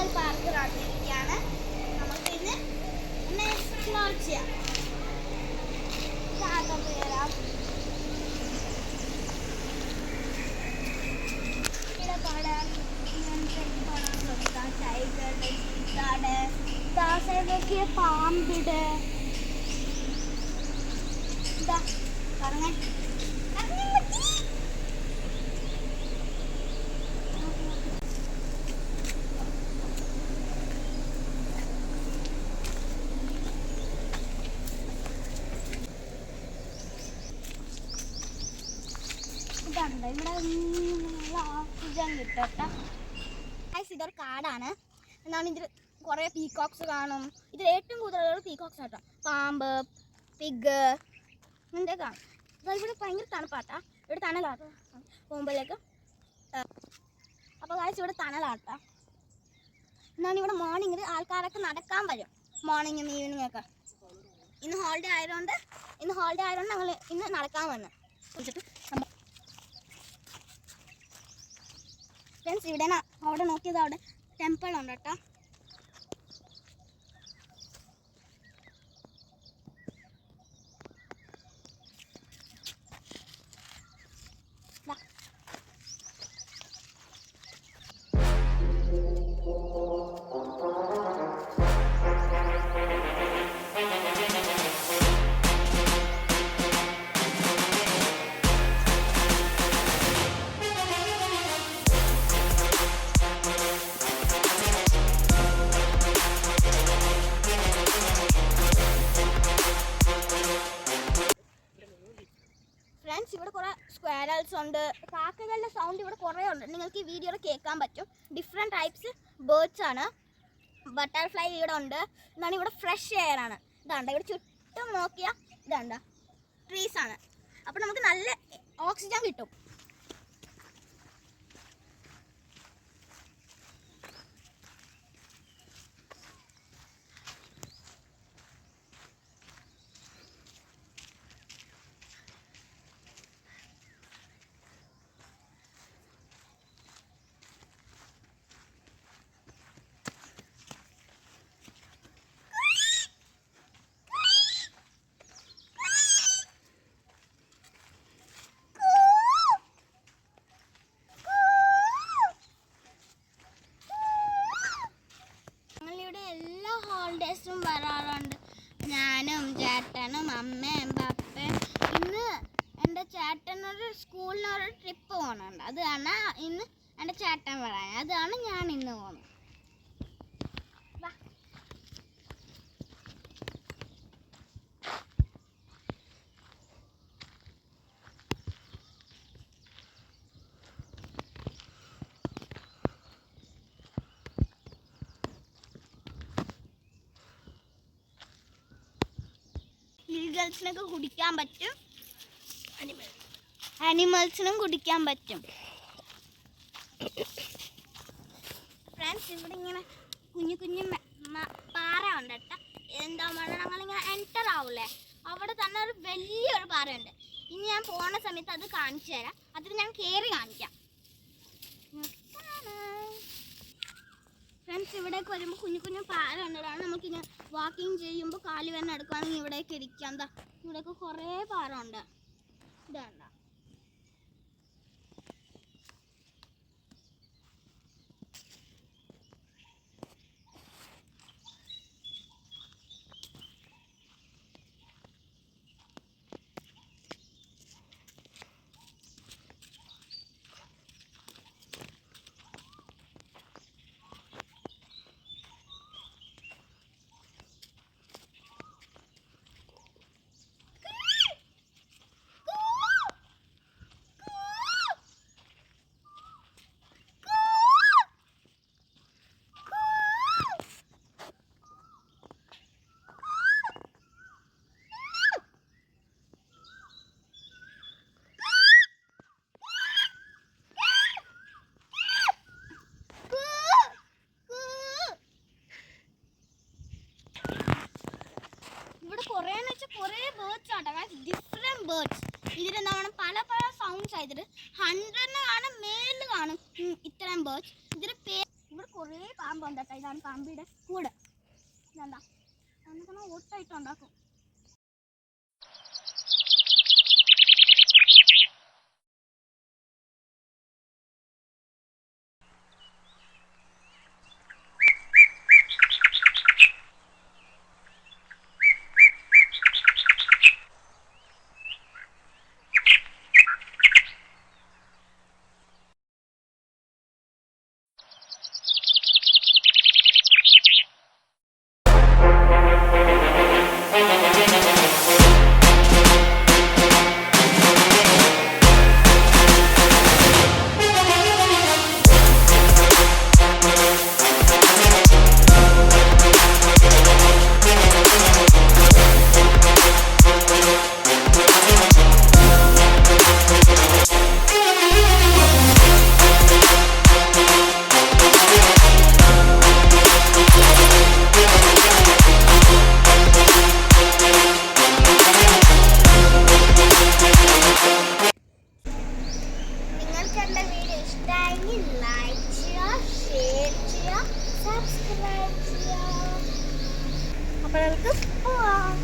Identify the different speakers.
Speaker 1: National park കണ്ടിരിക്കുകയാണ്. നമുക്ക് ഇന്ന് explore ചെയ്യാം. കയറാം. ഇവിടെ പാടാൻ നോക്കിയ പാമ്പിട് ഇതാ പറഞ്ഞേ ഇവിടെ ഓക്സിജൻ കിട്ടട്ടെ. ഇതൊരു കാടാണ്. എന്നാണ് ഇതിൽ കുറേ പീകോക്സ് കാണും. ഇതിൽ ഏറ്റവും കൂടുതലുള്ള പീകോക്സ് ആട്ടോ. പാമ്പ്, പിഗ് ഇങ്ങനത്തെ കാണും. ഇവിടെ ഭയങ്കര തണുപ്പാട്ടാ. ഇവിടെ തണലാട്ടോ പോകുമ്പോഴേക്ക്. അപ്പോൾ ഇവിടെ തണലാട്ടാ. എന്നാണ് ഇവിടെ മോർണിംഗിൽ ആൾക്കാരൊക്കെ നടക്കാൻ വരും. മോർണിംഗും ഈവനിങ് ഒക്കെ. ഇന്ന് ഹോളിഡേ ആയതുകൊണ്ട് ഞങ്ങൾ ഇന്ന് നടക്കാൻ വന്നു. വെച്ചിട്ട് ഫ്രണ്ട്സ് ഇവിടെ അവിടെ നോക്കിയത് അവിടെ ടെമ്പിൾ ഉണ്ട് കേട്ടോ. ഫ്രണ്ട്സ് ഇവിടെ കുറേ സ്ക്വയറൽസ് ഉണ്ട്. കാക്കകളുടെ സൗണ്ട് ഇവിടെ കുറേ ഉണ്ട്. നിങ്ങൾക്ക് ഈ വീഡിയോയിൽ കേൾക്കാൻ പറ്റും. ഡിഫറെൻറ്റ് ടൈപ്സ് ബേർഡ്സ് ആണ്. ബട്ടർഫ്ലൈ ഇവിടെ ഉണ്ട്. എന്നാണ് ഇവിടെ ഫ്രഷ് എയർ ആണ്. ഇതാണ്ട ഇവിടെ ചുറ്റും നോക്കിയാൽ ഇതാണ്ട ട്രീസ് ആണ്. അപ്പോൾ നമുക്ക് നല്ല ഓക്സിജൻ കിട്ടും. ഹോളിഡേയ്സും വരാറുണ്ട്. ഞാനും ചേട്ടനും അമ്മയും പപ്പയും. ഇന്ന് എൻ്റെ ചേട്ടനൊരു സ്കൂളിനൊരു ട്രിപ്പ് പോകുന്നുണ്ട്. അതാണ് ഇന്ന് എൻ്റെ ചേട്ടൻ പറയാൻ. അതാണ് ഞാൻ ഇന്ന് പോകുന്നത്. ഗേൾസിനൊക്കെ കുടിക്കാൻ പറ്റും. ആനിമൽസിനും കുടിക്കാൻ പറ്റും. ഫ്രണ്ട്സ് ഇവിടെ ഇങ്ങനെ കുഞ്ഞു കുഞ്ഞു പാറ ഉണ്ട് കേട്ടോ. എന്താ ഞങ്ങളിങ്ങനെ എൻറ്റർ ആവൂലേ, അവിടെ തന്നെ ഒരു വലിയൊരു പാറയുണ്ട്. ഇനി ഞാൻ പോകുന്ന സമയത്ത് അത് കാണിച്ചു തരാം. അതിൽ ഞാൻ കയറി കാണിക്കാം. ഫ്രണ്ട്സ് ഇവിടേക്ക് വരുമ്പോൾ കുഞ്ഞു കുഞ്ഞു പാറ ഉണ്ടതാണ്. നമുക്കിങ്ങനെ വാക്കിങ് ചെയ്യുമ്പോൾ കാല് വേദന എടുക്കുകയാണെങ്കിൽ ഇവിടേക്ക് ഇരിക്കാം. എന്താ ഇവിടെയൊക്കെ കുറേ പാറ ഉണ്ട്. ഇതാണ്ട ഡിഫറെന്റ് ബേർഡ്സ്. ഇതിലെന്താണ് പല പല സൗണ്ട്സ് ആയിട്ട് 100 കാണും, മേലിൽ കാണും ഇത്തരം ബേർഡ്സ്. ഇതിന്റെ പേര് ഇവിടെ കുറേ പാമ്പ് ഉണ്ട് കേട്ടോ. ഇതാണ് പാമ്പിയുടെ കൂട്. ഇതെന്താ എന്നിട്ട് ഒട്ടായിട്ട് ഉണ്ടാക്കും. എൻ്റെ വീഡിയോ ഇഷ്ടമായെങ്കിൽ ലൈക്ക് ചെയ്യുക, ഷെയർ ചെയ്യുക, സബ്സ്ക്രൈബ് ചെയ്യുക. അപ്പോൾ നമുക്ക് പോവാം.